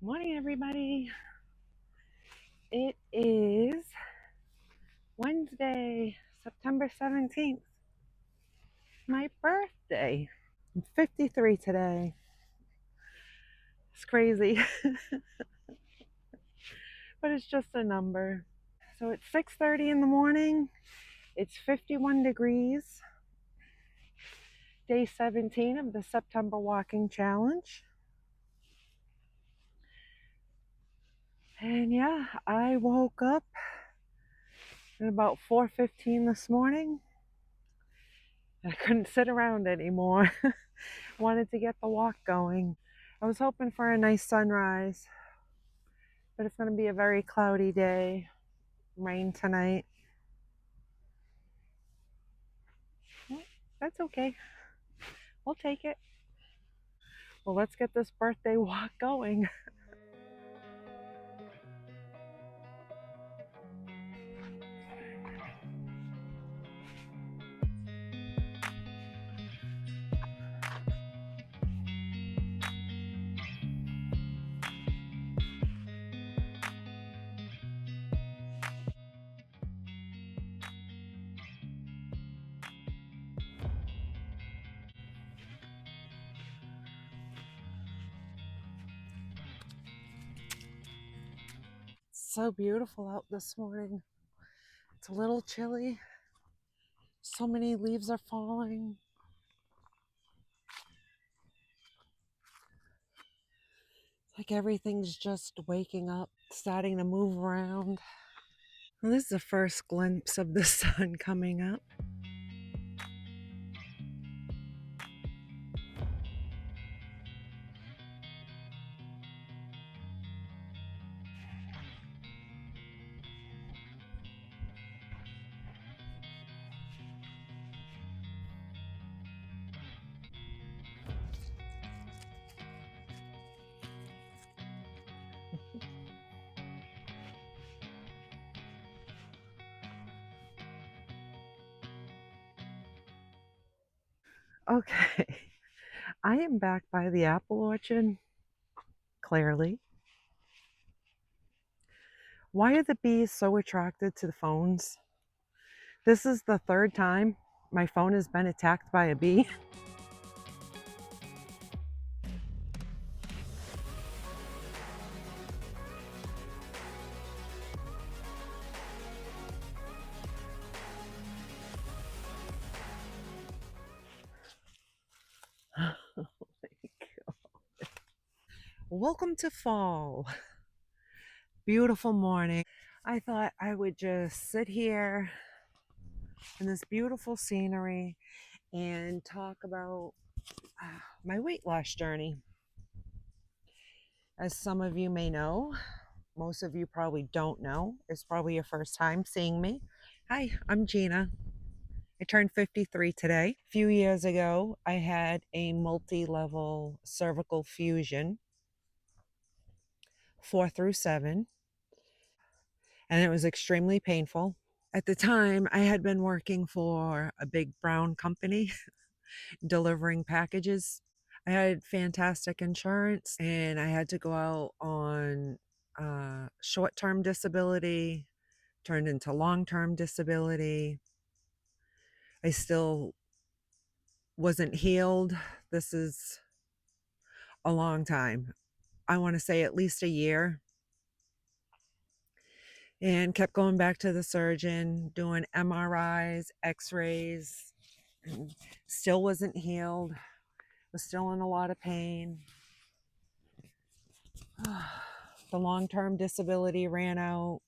Morning, everybody. It is Wednesday, September 17th, my birthday. I'm 53 today. It's crazy, but it's just a number. So it's 6:30 in the morning. It's 51 degrees. Day 17 of the September walking challenge. And yeah, I woke up at about 4:15 this morning. I couldn't sit around anymore. Wanted to get the walk going. I was hoping for a nice sunrise, but it's going to be a very cloudy day. Rain tonight. That's okay. We'll take it. Well, let's get this birthday walk going. It's so beautiful out this morning. It's a little chilly. So many leaves are falling. It's like everything's just waking up, starting to move around. Well, this is the first glimpse of the sun coming up. Okay, I am back by the apple orchard, clearly. Why are the bees so attracted to the phones? This is the third time my phone has been attacked by a bee. Welcome to fall. Beautiful morning. I thought I would just sit here in this beautiful scenery and talk about my weight loss journey. As some of you may know, most of you probably don't know. It's probably your first time seeing me. Hi, I'm Gina. I turned 53 today. A few years ago, I had a multi-level cervical fusion, 4 through 7, and it was extremely painful. At the time, I had been working for a big brown company delivering packages. I had fantastic insurance, and I had to go out on short-term disability, turned into long-term disability. I still wasn't healed. This is a long time. I want to say at least a year. And kept going back to the surgeon, doing MRIs, x-rays, still wasn't healed, was still in a lot of pain. The long-term disability ran out,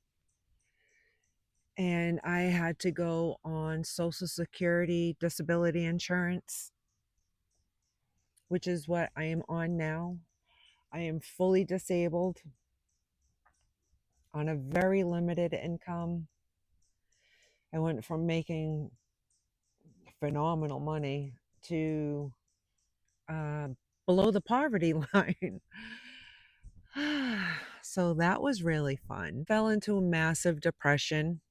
and I had to go on Social Security disability insurance, which is what I am on now. I am fully disabled on a very limited income. I went from making phenomenal money to uh, below the poverty line. So that was really fun. Fell into a massive depression,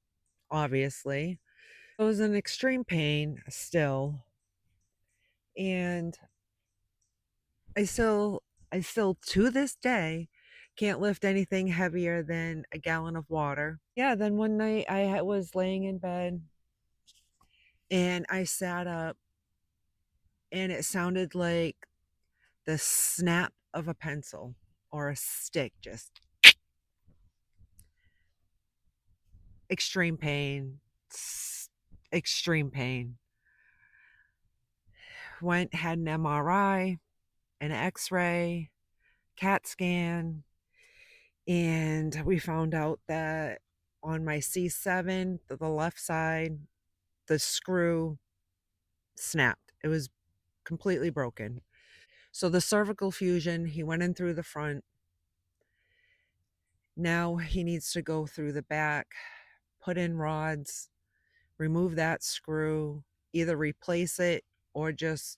obviously. I was in extreme pain still. And I still to this day Can't lift anything heavier than a gallon of water. Yeah, then one night was laying in bed and I sat up and it sounded like the snap of a pencil or a stick, just extreme pain, extreme pain. Went, had an MRI, an x ray, CAT scan, and we found out that on my C7, the left side, the screw snapped. It was completely broken. So the cervical fusion, he went in through the front. Now he needs to go through the back, put in rods, remove that screw, either replace it or just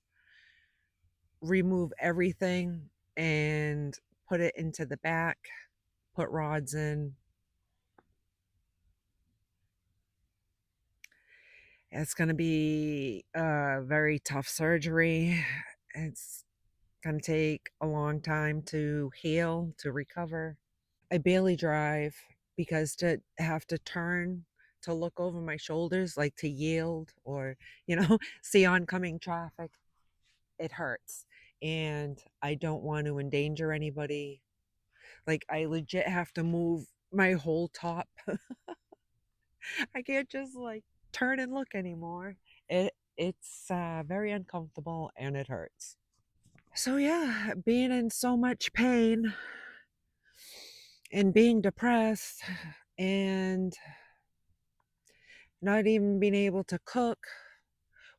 remove everything and put it into the back, put rods in. It's going to be a very tough surgery. It's going to take a long time to heal, to recover. I barely drive because to have to turn to look over my shoulders, like to yield or, see oncoming traffic, it hurts. And I don't want to endanger anybody. Like, I legit have to move my whole top. I can't just like turn and look anymore. It's very uncomfortable and it hurts. So yeah, being in so much pain and being depressed and not even being able to cook.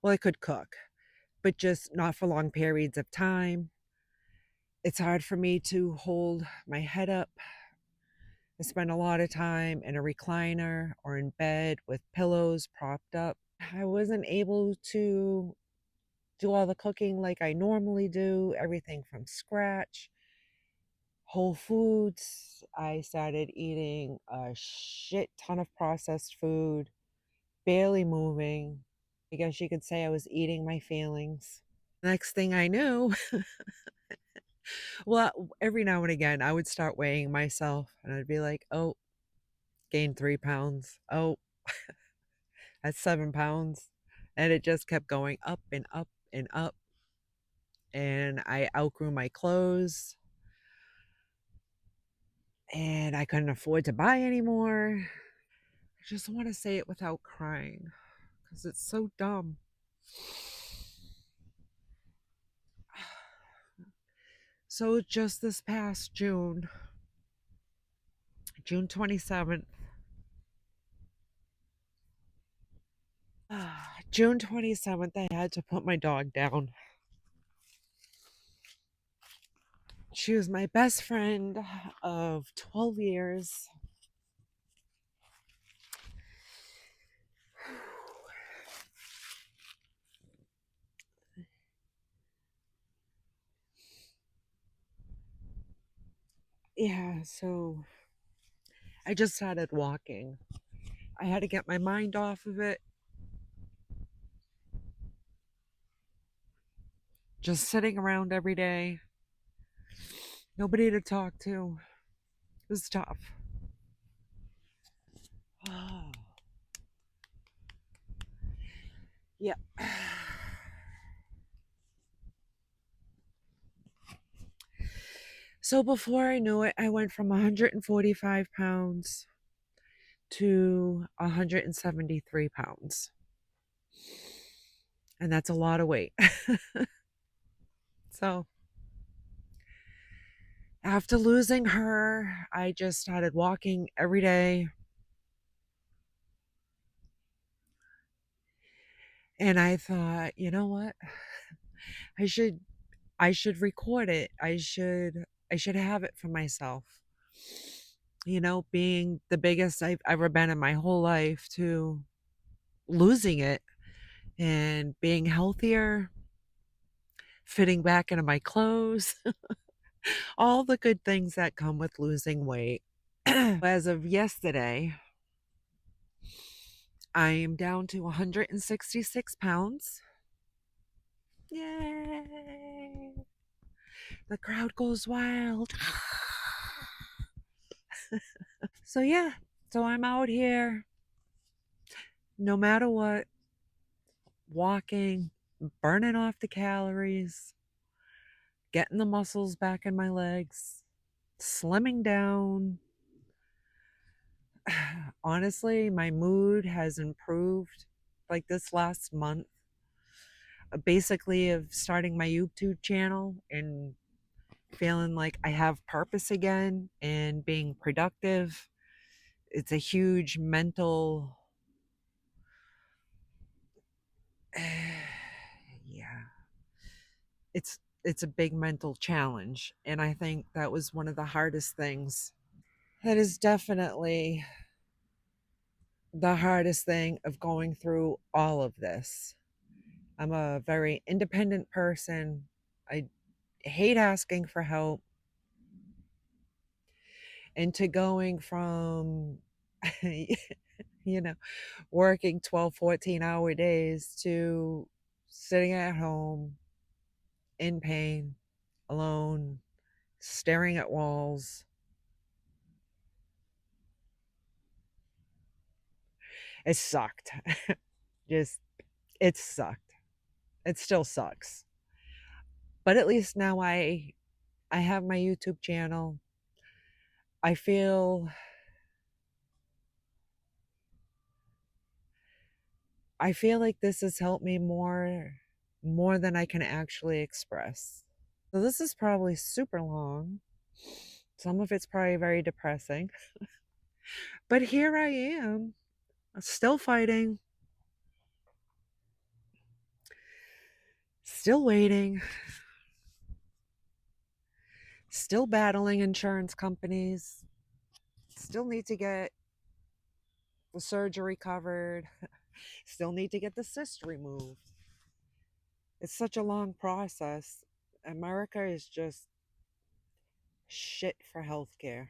Well, I could cook, but just not for long periods of time. It's hard for me to hold my head up. I spend a lot of time in a recliner or in bed with pillows propped up. I wasn't able to do all the cooking like I normally do, everything from scratch. Whole foods. I started eating a shit ton of processed food, barely moving. I guess you could say I was eating my feelings. Next thing I knew, well, every now and again, I would start weighing myself and I'd be like, oh, gained 3 pounds. Oh, that's 7 pounds. And it just kept going up and up and up. And I outgrew my clothes and I couldn't afford to buy anymore. I just want to say it without crying because it's so dumb. So just this past June 27th, June 27th, I had to put my dog down. She was my best friend of 12 years. Yeah, so I just started walking. I had to get my mind off of it. Just sitting around every day. Nobody to talk to. It was tough. Yeah. So before I knew it, I went from 145 pounds to 173 pounds. And that's a lot of weight. So after losing her, I just started walking every day. And I thought, you know what? I should I should record it. I should have it for myself. Being the biggest I've ever been in my whole life to losing it and being healthier, fitting back into my clothes, all the good things that come with losing weight. As of yesterday, I am down to 166 pounds. Yay! The crowd goes wild. So, yeah, so I'm out here no matter what, walking, burning off the calories, getting the muscles back in my legs, slimming down. Honestly, my mood has improved like this last month, basically, of starting my YouTube channel and feeling like I have purpose again and being productive. It's a huge mental, yeah, it's a big mental challenge, and I think that was one of the hardest things. That is definitely the hardest thing of going through all of this. I'm a very independent person. I hate asking for help. Into going from, you know, working 12, 14-hour days to sitting at home in pain, alone, staring at walls. It sucked. Just, it sucked. It still sucks. But at least now I have my YouTube channel. I feel I feel like this has helped me more than I can actually express. So this is probably super long. Some of it's probably very depressing. But here I am, still fighting, still waiting, still battling insurance companies, still need to get the surgery covered, still need to get the cyst removed. It's such a long process. America is just shit for healthcare.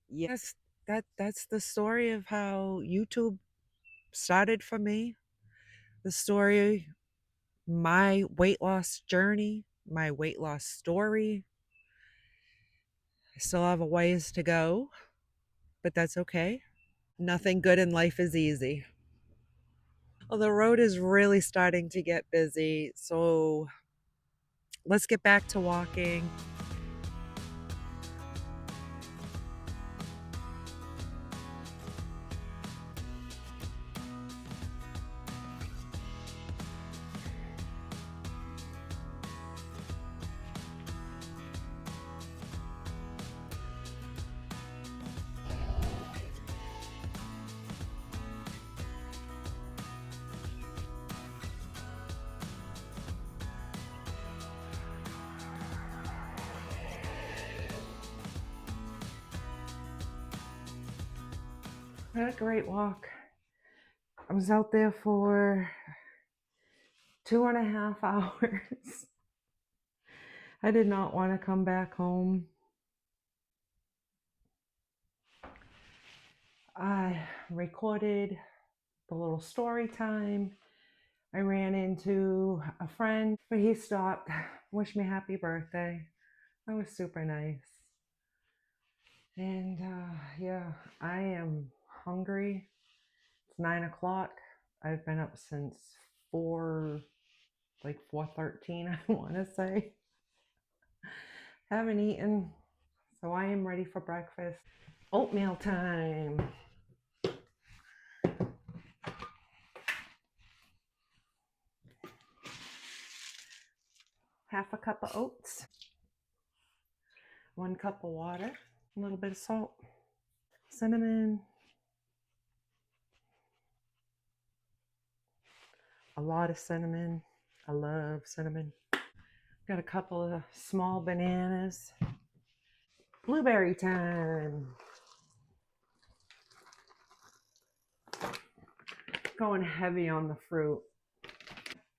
Yes, that's the story of how YouTube started for me. The story, my weight loss journey, my weight loss story. I still have a ways to go, but that's okay. Nothing good in life is easy. Well, the road is really starting to get busy, so let's get back to walking. I had a great walk. I was out there for 2.5 hours. I did not want to come back home. I recorded the little story time. I ran into a friend, but he stopped, wished me happy birthday. That was super nice. And yeah, I am hungry. It's 9 o'clock. I've been up since 4, like 4:13, I want to say. Haven't eaten, so I am ready for breakfast. Oatmeal time. Half a cup of oats, 1 cup of water, a little bit of salt, cinnamon, a lot of cinnamon. I love cinnamon. Got a couple of small bananas. Blueberry time. Going heavy on the fruit.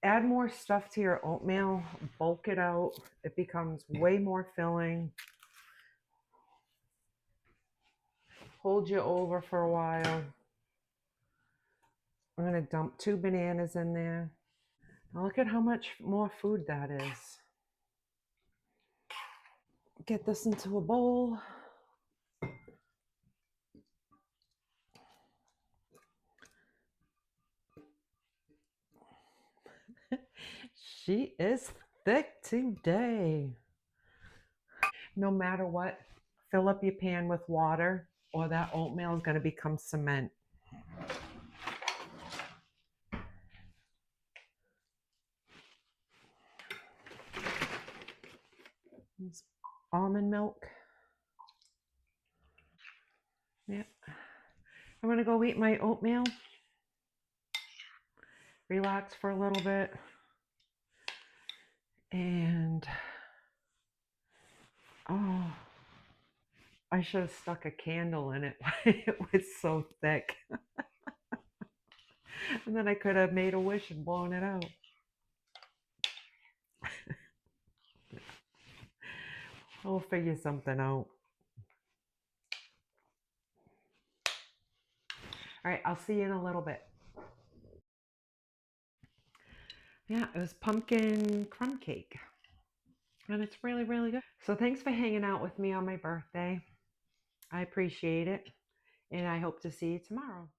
Add more stuff to your oatmeal, bulk it out. It becomes way more filling. Hold you over for a while. I'm going to dump 2 bananas in there. Now look at how much more food that is. get this into a bowl. She is thick today. No matter what, fill up your pan with water or that oatmeal is going to become cement. It's almond milk. Yep. I'm going to go eat my oatmeal, relax for a little bit, and oh, I should have stuck a candle in it. It was so thick. And then I could have made a wish and blown it out. We'll figure something out. All right, I'll see you in a little bit. Yeah, it was pumpkin crumb cake. And it's really, really good. So thanks for hanging out with me on my birthday. I appreciate it. And I hope to see you tomorrow.